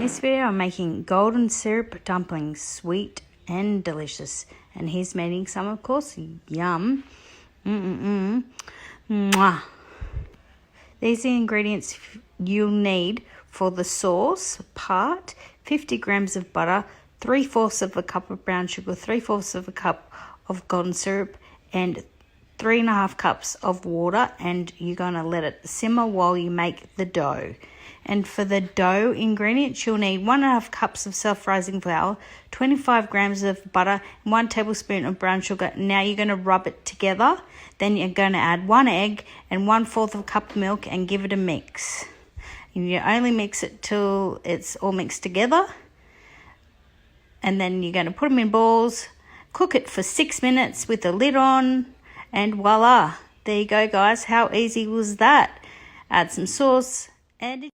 this video I'm making golden syrup dumplings, sweet and delicious. And here's making some, of course. Yum. Mwah. These are the ingredients you'll need for the sauce part: 50 grams of butter, 3/4 of a cup of brown sugar, 3/4 of a cup of golden syrup, and 3.5 cups of water. And you're going to let it simmer while you make the dough. And for the dough ingredients, you'll need 1.5 cups of self-rising flour, 25 grams of butter, and 1 tablespoon of brown sugar. Now you're going to rub it together. Then you're going to add 1 egg and 1/4 of a cup of milk and give it a mix. And you only mix it till it's all mixed together. And then you're going to put them in balls, cook it for 6 minutes with the lid on, and voila. There you go, guys. How easy was that? Add some sauce and